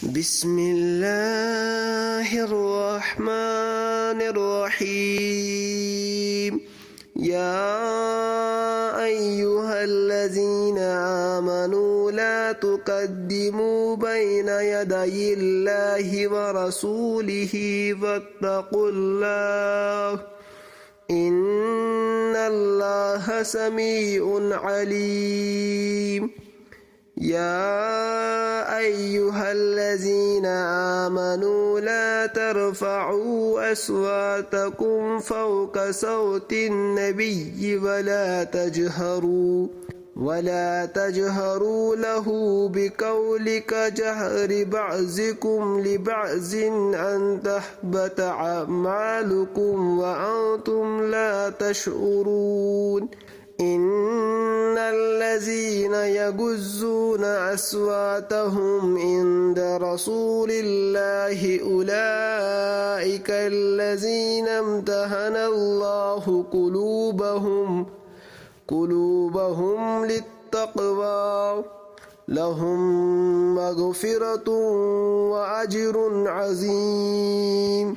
بسم الله الرحمن الرحيم. يا أيها الذين آمنوا لا تقدموا بين يدي الله ورسوله واتقوا الله إن الله سميع عليم. يا أيها الذين آمنوا لا ترفعوا أصواتكم فوق صوت النبي ولا تجهروا له بقول كجهر بعضكم لبعض أن تحبط أعمالكم وأنتم لا تشعرون. إن الذين يغضون أصواتهم عند رسول الله أولئك الذين امتحن الله قلوبهم للتقوى لهم مغفرة وأجر عظيم.